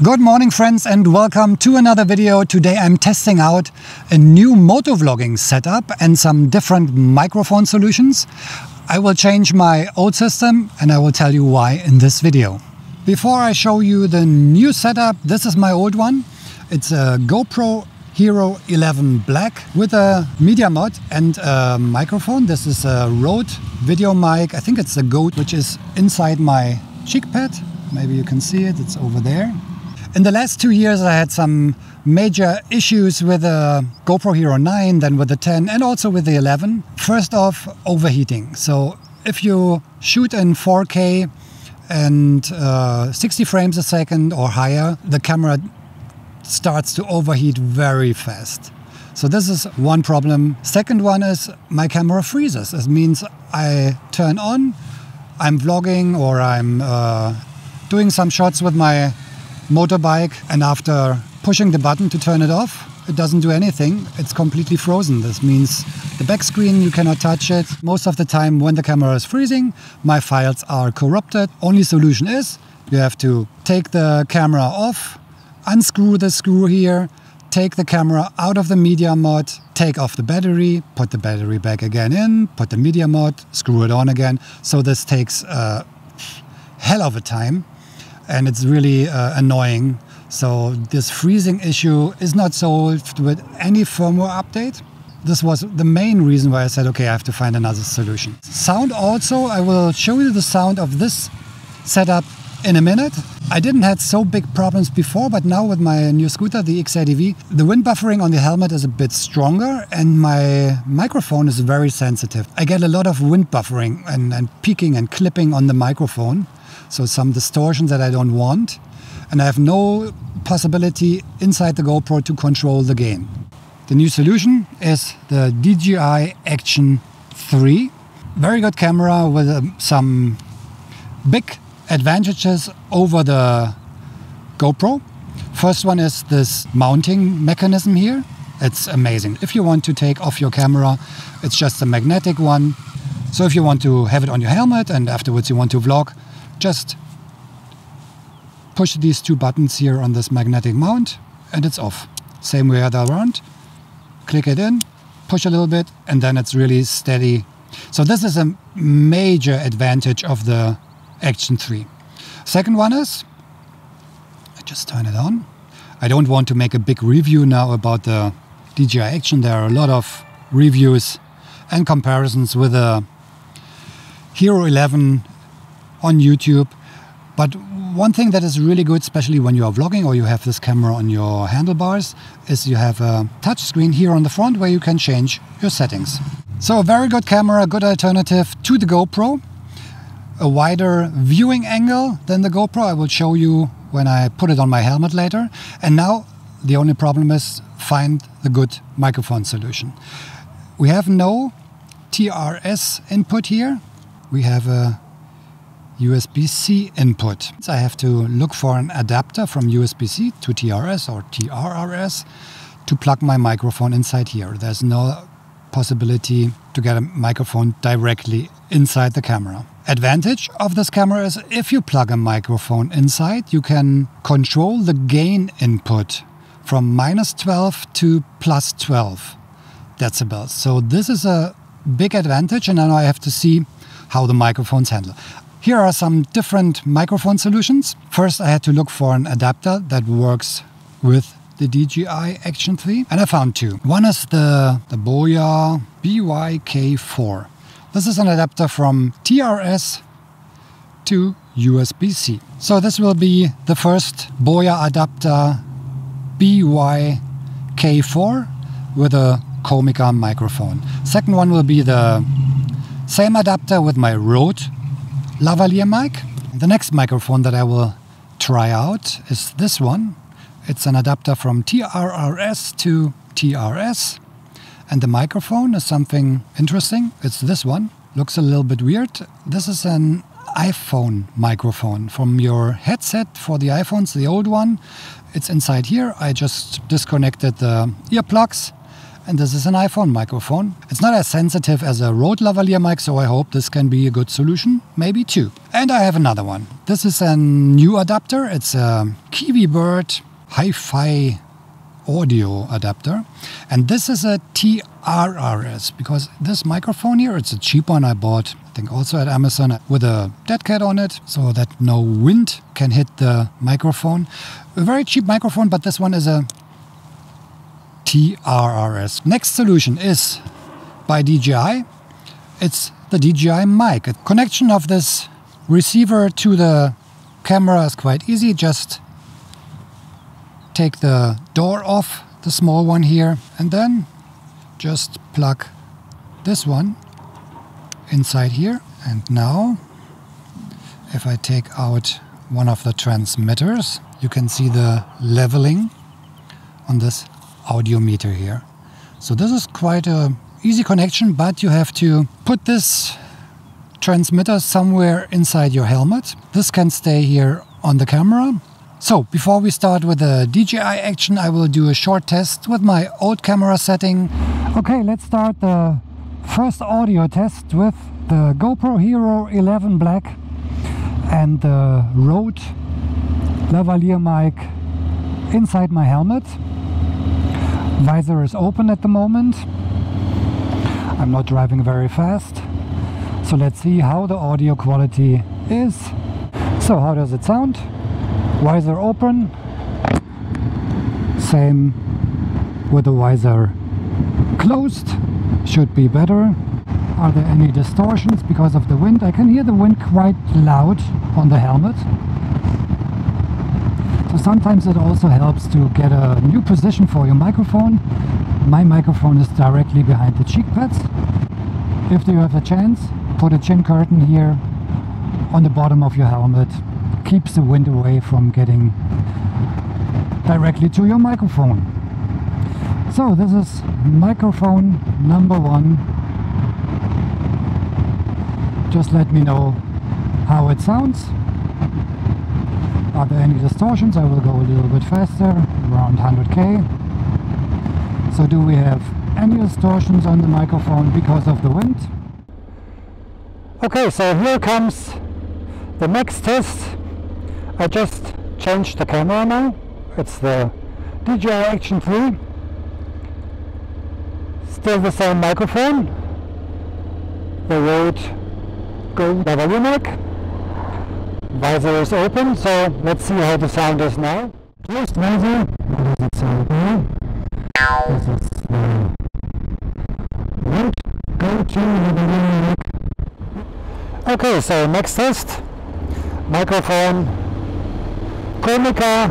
Good morning friends and welcome to another video. Today I'm testing out a new motovlogging setup and some different microphone solutions. I will change my old system and I will tell you why in this video. Before I show you the new setup, this is my old one. It's a GoPro Hero 11 Black with a media mod and a microphone. This is a Rode video mic. I think it's a GOAT, which is inside my cheek pad. Maybe you can see it, it's over there. In the last 2 years I had some major issues with the GoPro Hero 9, then with the 10 and also with the 11. First off, overheating. So if you shoot in 4K and 60 frames a second or higher, the camera starts to overheat very fast. So this is one problem. Second one is my camera freezes. It means I turn on, I'm vlogging or I'm doing some shots with my motorbike, and after pushing the button to turn it off, it doesn't do anything. It's completely frozen. This means the back screen, you cannot touch it. Most of the time when the camera is freezing, my files are corrupted. Only solution is you have to take the camera off, unscrew the screw here, take the camera out of the media mod, take off the battery, put the battery back again in, put the media mod, screw it on again. So this takes a hell of a time. And it's really annoying. So this freezing issue is not solved with any firmware update. This was the main reason why I said, okay, I have to find another solution. Sound also, I will show you the sound of this setup in a minute. I didn't have so big problems before, but now with my new scooter, the X80V, the wind buffering on the helmet is a bit stronger and my microphone is very sensitive. I get a lot of wind buffering and peaking and clipping on the microphone. So some distortion that I don't want, and I have no possibility inside the GoPro to control the gain. The new solution is the DJI Action 3. Very good camera with some big advantages over the GoPro. First one is this mounting mechanism here. It's amazing. If you want to take off your camera, it's just a magnetic one. So if you want to have it on your helmet and afterwards you want to vlog, just push these two buttons here on this magnetic mount and it's off. Same way other around. Click it in, push a little bit, and then it's really steady. So this is a major advantage of the Action 3. Second one is, I just turn it on. I don't want to make a big review now about the DJI Action. There are a lot of reviews and comparisons with the Hero 11 on YouTube, but one thing that is really good, especially when you are vlogging or you have this camera on your handlebars, is you have a touch screen here on the front where you can change your settings. So a very good camera, a good alternative to the GoPro. A wider viewing angle than the GoPro. I will show you when I put it on my helmet later. And now the only problem is find the good microphone solution. We have no TRS input here. We have a USB-C input. So I have to look for an adapter from USB-C to TRS or TRRS to plug my microphone inside here. There's no possibility to get a microphone directly inside the camera. Advantage of this camera is if you plug a microphone inside, you can control the gain input from -12 to +12 decibels. So this is a big advantage, and now I have to see how the microphones handle. Here are some different microphone solutions. First, I had to look for an adapter that works with the DJI Action 3, and I found two. One is the Boya BYK4. This is an adapter from TRS to USB-C. So this will be the first Boya adapter BYK4 with a Comica microphone. Second one will be the same adapter with my Rode lavalier mic. The next microphone that I will try out is this one. It's an adapter from TRRS to TRS. And the microphone is something interesting. It's this one. Looks a little bit weird. This is an iPhone microphone from your headset for the iPhones, the old one. It's inside here. I just disconnected the earplugs and this is an iPhone microphone. It's not as sensitive as a Rode lavalier mic, so I hope this can be a good solution, maybe two. And I have another one. This is a new adapter. It's a Kiwi Bird Hi-Fi audio adapter, and this is a TRRS, because this microphone here, it's a cheap one I bought, I think also at Amazon, with a dead cat on it so that no wind can hit the microphone. A very cheap microphone, but this one is a TRRS. Next solution is by DJI. It's the DJI mic. A connection of this receiver to the camera is quite easy. Just take the door off, the small one here, and then just plug this one inside here. And now, if I take out one of the transmitters, you can see the leveling on this audio meter here. So this is quite a easy connection, but you have to put this transmitter somewhere inside your helmet. This can stay here on the camera. So, before we start with the DJI Action, I will do a short test with my old camera setting. Okay, let's start the first audio test with the GoPro Hero 11 Black and the Rode lavalier mic inside my helmet. Visor is open at the moment. I'm not driving very fast. So let's see how the audio quality is. So how does it sound? Visor open, same with the visor closed, should be better. Are there any distortions because of the wind? I can hear the wind quite loud on the helmet. So sometimes it also helps to get a new position for your microphone. My microphone is directly behind the cheek pads. If you have a chance, put a chin curtain here on the bottom of your helmet. Keeps the wind away from getting directly to your microphone. So this is microphone number 1. Just let me know how it sounds. Are there any distortions? I will go a little bit faster, around 100k. So do we have any distortions on the microphone because of the wind? Okay, so here comes the next test. I just changed the camera now. It's the DJI Action 3. Still the same microphone. The Rode Go lavalier mic. Visor is open, so let's see how the sound is now. Closed visor. How does it sound now? This is the Rode Go lavalier mic. Okay, so next test. Microphone. Konica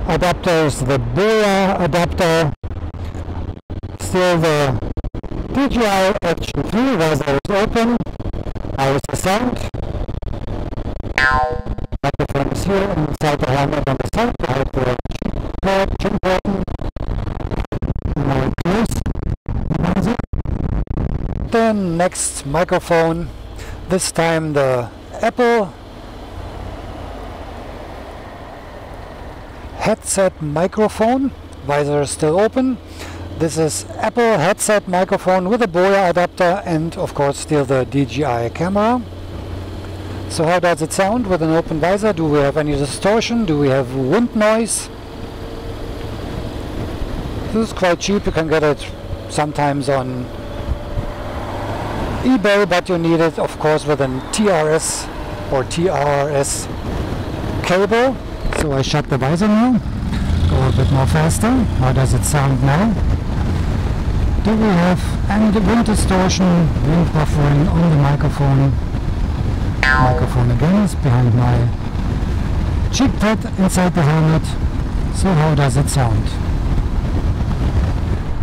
adapters, the Boya adapter, still the DJI Action 3, visor is open. How is the sound? Microphone is here inside the helmet on the side, behind the chin curtain. Now it close. The next microphone, this time the Apple headset microphone. Visor is still open. This is Apple headset microphone with a Boya adapter and of course still the DJI camera. So how does it sound with an open visor? Do we have any distortion? Do we have wind noise? This is quite cheap. You can get it sometimes on eBay, but you need it of course with an TRS or TRRS cable. So I shut the visor now, go a bit more faster. How does it sound now? Do we have any wind distortion, wind buffering on the microphone? Microphone again is behind my cheek pad inside the helmet. So how does it sound?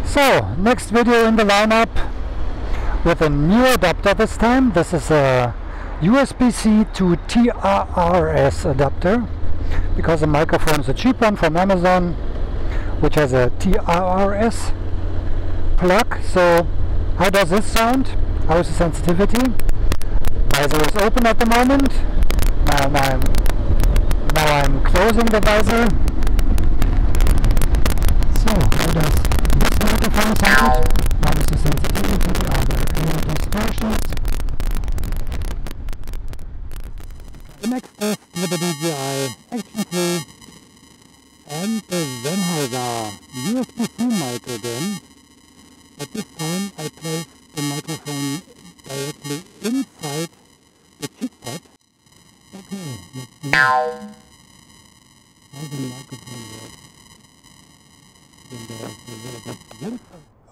So, next video in the lineup with a new adapter this time. This is a USB-C to TRRS adapter, because the microphone is a cheap one from Amazon, which has a TRRS plug. So how does this sound? How is the sensitivity? Visor is open at the moment. Now I'm closing the visor. So how does microphone is set. What is the sensitivity? Are there any distortions? The next test with the DJI Action 3 and the Sennheiser USB-C mic again. But this time I placed the microphone directly inside the cheek pad. Okay, let's see how the microphone works.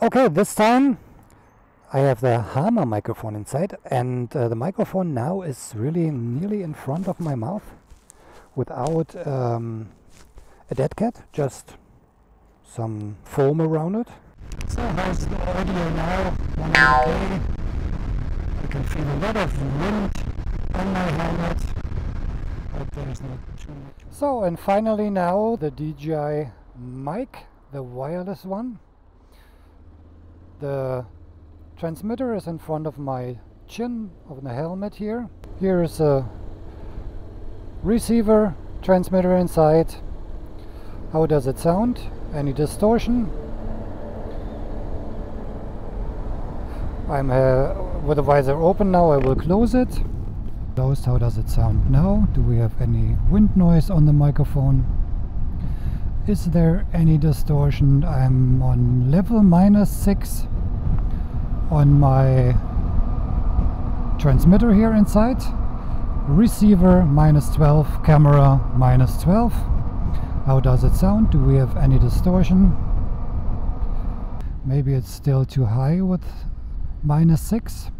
Okay, this time I have the Hammer microphone inside, and the microphone now is really nearly in front of my mouth without a dead cat, just some foam around it. So how's the audio now? 100K. I can feel a lot of wind on my helmet, but there's not too much. So, and finally now the DJI mic, the wireless one. The transmitter is in front of my chin of the helmet here. Here is a receiver transmitter inside. How does it sound? Any distortion? I'm with the visor open now. I will close it. Closed. How does it sound now? Do we have any wind noise on the microphone? Is there any distortion? I'm on level -6 on my transmitter here inside. Receiver -12, camera -12. How does it sound? Do we have any distortion? Maybe it's still too high with -6.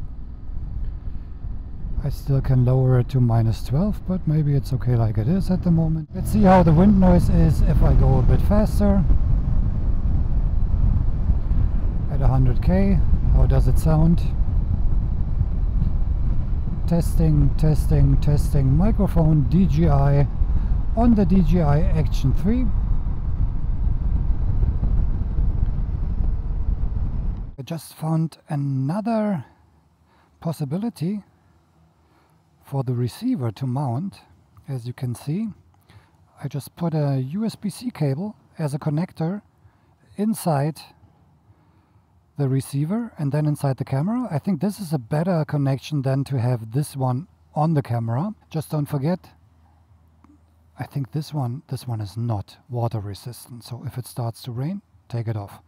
I still can lower it to -12, but maybe it's okay like it is at the moment. Let's see how the wind noise is if I go a bit faster. At 100K, how does it sound? Testing, testing, testing. Microphone DJI on the DJI Action 3. I just found another possibility for the receiver to mount. As you can see, I just put a USB-C cable as a connector inside the receiver and then inside the camera. I think this is a better connection than to have this one on the camera. Just don't forget, I think this one is not water resistant, so if it starts to rain, take it off.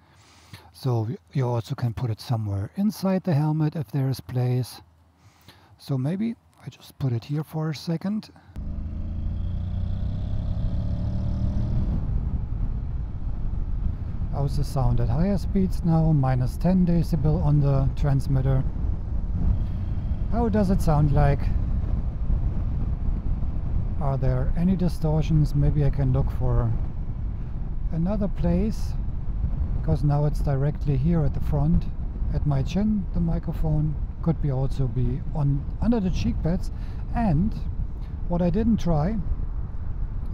So you also can put it somewhere inside the helmet if there is place. So maybe I just put it here for a second. How's the sound at higher speeds now? -10 decibel on the transmitter. How does it sound like? Are there any distortions? Maybe I can look for another place, because now it's directly here at the front at my chin. The microphone could be also be on under the cheek pads. And what I didn't try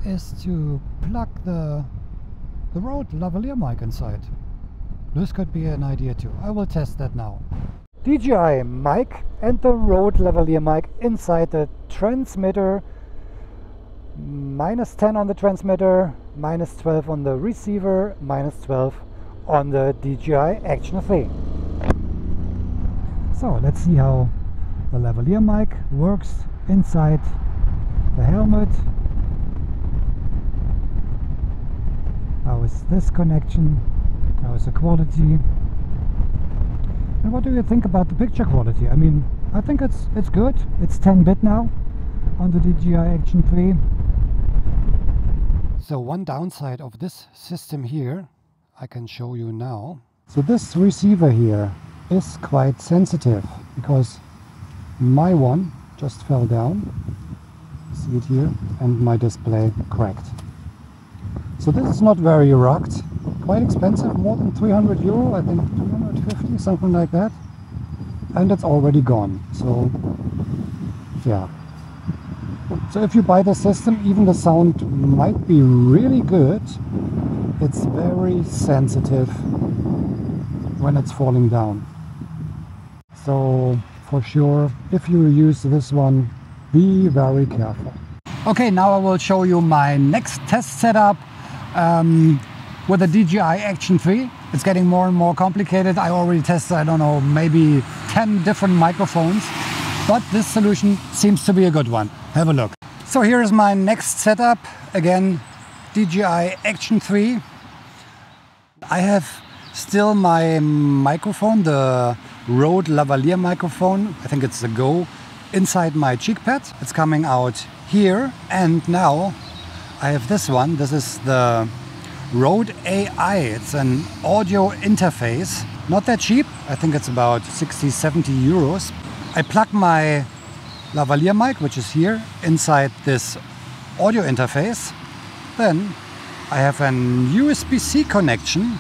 is to plug the Rode lavalier mic inside. This could be an idea too. I will test that now. DJI mic and the Rode lavalier mic inside the transmitter. -10 on the transmitter, -12 on the receiver, -12 on the DJI Action 3. So let's see how the lavalier mic works inside the helmet. How is this connection? How is the quality? And what do you think about the picture quality? I mean, I think it's good. It's 10-bit now on the DJI Action 3. So one downside of this system here, I can show you now. So this receiver here is quite sensitive because my one just fell down. See it here, and my display cracked. So this is not very rugged, quite expensive, more than 300 euro, I think 250, something like that. And it's already gone, so yeah. So if you buy the system, even the sound might be really good. It's very sensitive when it's falling down. So for sure, if you use this one, be very careful. Okay, now I will show you my next test setup with the DJI Action 3. It's getting more and more complicated. I already tested, I don't know, maybe 10 different microphones, but this solution seems to be a good one. Have a look. So here is my next setup. Again, DJI Action 3. I have still my microphone, the Rode lavalier microphone. I think it's the Go, inside my cheek pad. It's coming out here. And now I have this one. This is the Rode AI. It's an audio interface. Not that cheap. I think it's about 60-70 euros. I plug my lavalier mic, which is here, inside this audio interface. Then I have an USB-C connection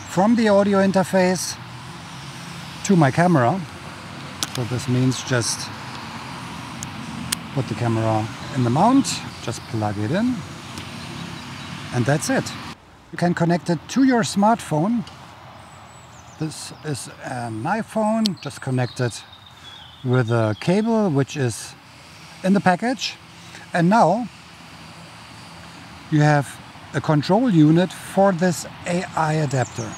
from the audio interface to my camera. So this means just put the camera in the mount, just plug it in, and that's it. You can connect it to your smartphone. This is an iPhone, just connect it with a cable which is in the package. And now you have a control unit for this AI adapter.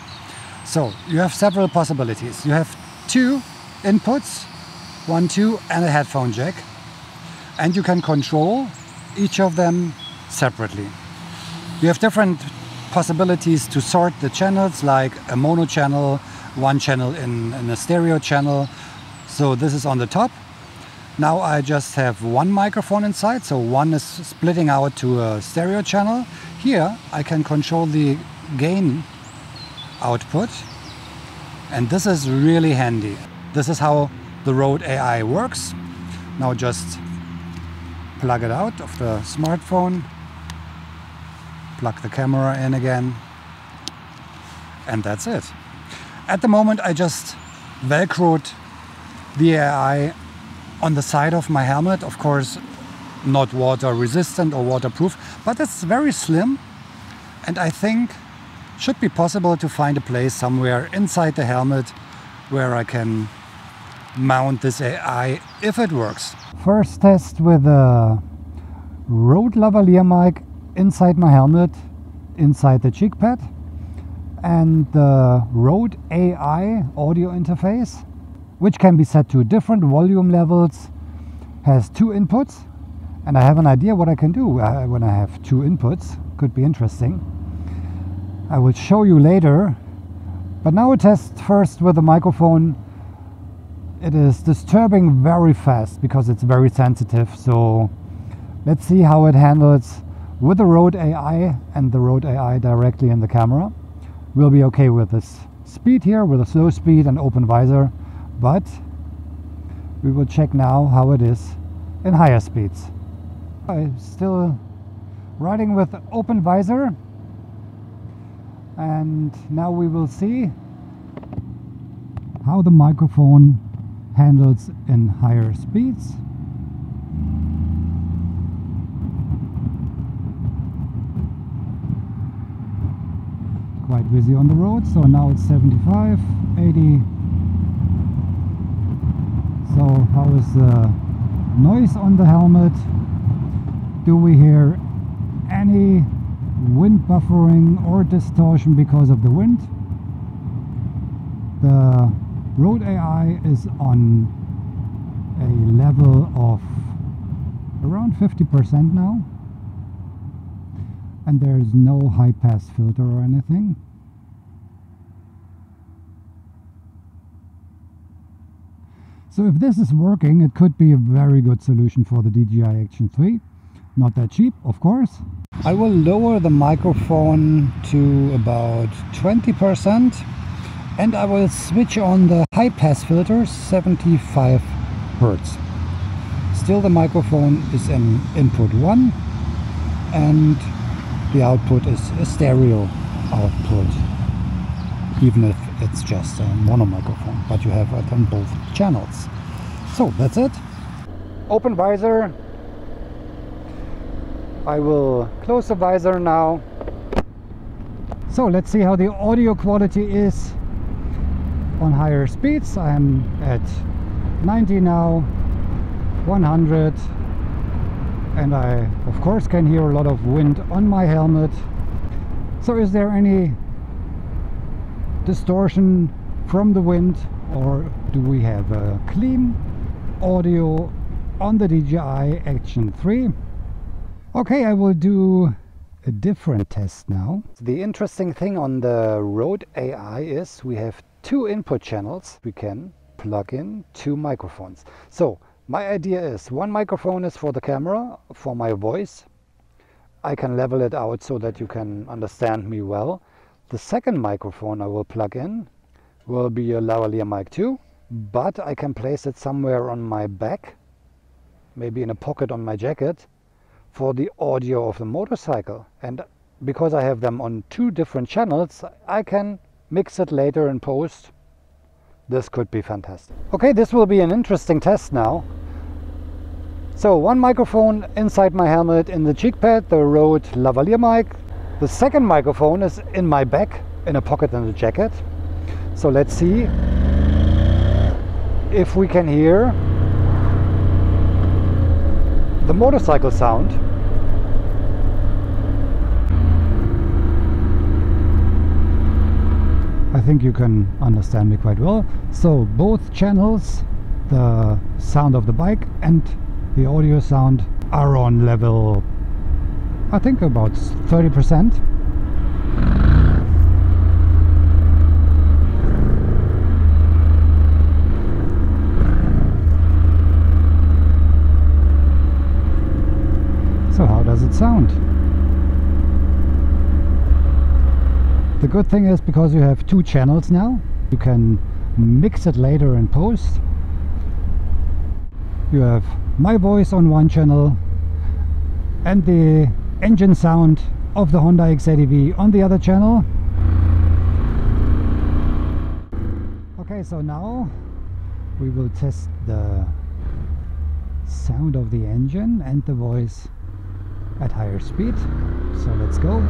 So you have several possibilities. You have two inputs, 1, 2, and a headphone jack. And you can control each of them separately. You have different possibilities to sort the channels, like a mono channel, one channel in a stereo channel. So this is on the top. Now I just have one microphone inside, so one is splitting out to a stereo channel. Here I can control the gain output, and this is really handy. This is how the Rode AI works. Now just plug it out of the smartphone, plug the camera in again, and that's it. At the moment I just velcroed the AI on the side of my helmet. Of course not water resistant or waterproof, but it's very slim, and I think should be possible to find a place somewhere inside the helmet where I can mount this AI if it works. First test with a Rode lavalier mic inside my helmet, inside the cheek pad, and the Rode AI audio interface, which can be set to different volume levels, has two inputs, and I have an idea what I can do when I have two inputs. Could be interesting. I will show you later, but now a test first with the microphone. It is disturbing very fast because it's very sensitive, so let's see how it handles with the Rode AI and the Rode AI directly in the camera. We'll be okay with this speed here, with a slow speed and open visor, but we will check now how it is in higher speeds. I'm still riding with open visor, and now we will see how the microphone handles in higher speeds. Quite busy on the road, so now it's 75, 80. So how is the noise on the helmet? Do we hear any wind buffering or distortion because of the wind? The Rode AI is on a level of around 50% now, and there's no high pass filter or anything. So if this is working, it could be a very good solution for the DJI Action 3. Not that cheap, of course. I will lower the microphone to about 20%, and I will switch on the high pass filter, 75 Hertz. Still the microphone is in input 1, and the output is a stereo output, even if it's just a mono microphone, but you have it on both channels. So that's it. Open visor. I will close the visor now. So let's see how the audio quality is on higher speeds. I'm at 90 now, 100, and I of course can hear a lot of wind on my helmet. So is there any distortion from the wind, or do we have a clean audio on the DJI Action 3? Okay, I will do a different test now. The interesting thing on the Rode AI is we have two input channels. We can plug in two microphones. So my idea is one microphone is for the camera, for my voice. I can level it out so that you can understand me well. The second microphone I will plug in will be a lavalier mic too, but I can place it somewhere on my back, maybe in a pocket on my jacket, for the audio of the motorcycle. And because I have them on two different channels, I can mix it later in post. This could be fantastic. Okay, this will be an interesting test now. So one microphone inside my helmet in the cheek pad, the Rode lavalier mic. The second microphone is in my back in a pocket in the jacket. So let's see if we can hear the motorcycle sound. I think you can understand me quite well. So both channels, the sound of the bike and the audio sound, are on level, I think about 30%. So how does it sound? The good thing is, because you have two channels now, you can mix it later in post. You have my voice on one channel and the engine sound of the Honda X80V on the other channel. Okay, so now we will test the sound of the engine and the voice at higher speed. So let's go.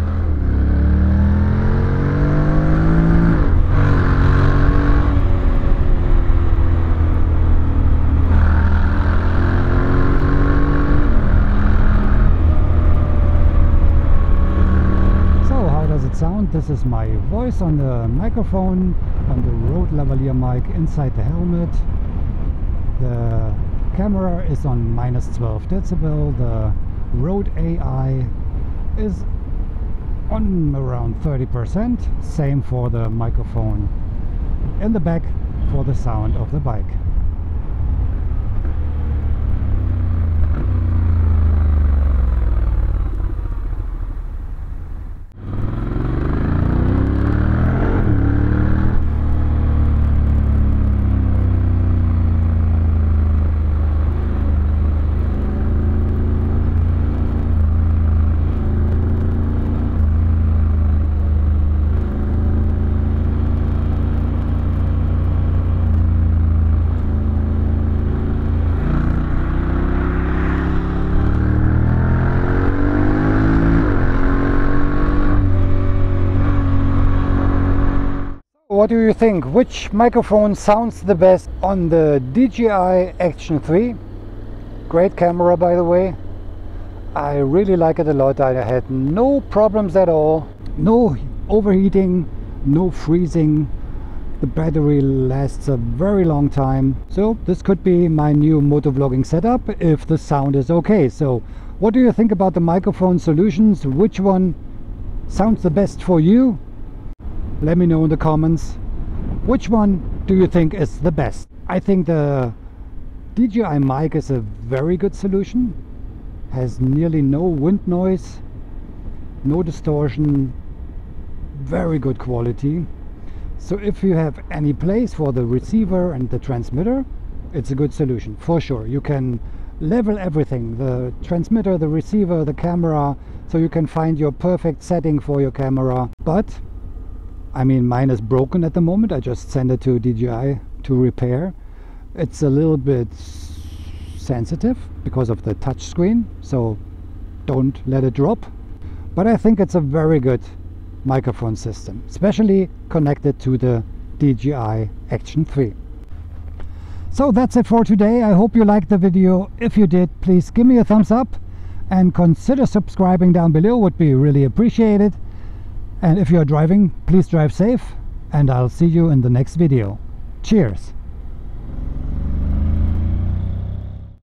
Sound. This is my voice on the microphone on the Rode lavalier mic inside the helmet. The camera is on -12 decibel. The Rode AI is on around 30%. Same for the microphone in the back for the sound of the bike. What do you think? Which microphone sounds the best on the DJI Action 3? Great camera, by the way. I really like it a lot. I had no problems at all. No overheating, no freezing. The battery lasts a very long time. So this could be my new motovlogging setup if the sound is okay. So what do you think about the microphone solutions? Which one sounds the best for you? Let me know in the comments. Which one do you think is the best? I think the DJI mic is a very good solution. Has nearly no wind noise, no distortion, very good quality. So if you have any place for the receiver and the transmitter, it's a good solution for sure. You can level everything, the transmitter, the receiver, the camera, so you can find your perfect setting for your camera. But I mean, mine is broken at the moment. I just sent it to DJI to repair. It's a little bit sensitive because of the touch screen, so don't let it drop. But I think it's a very good microphone system, especially connected to the DJI Action 3. So that's it for today. I hope you liked the video. If you did, please give me a thumbs up and consider subscribing down below, would be really appreciated. And if you're driving, please drive safe and I'll see you in the next video. Cheers!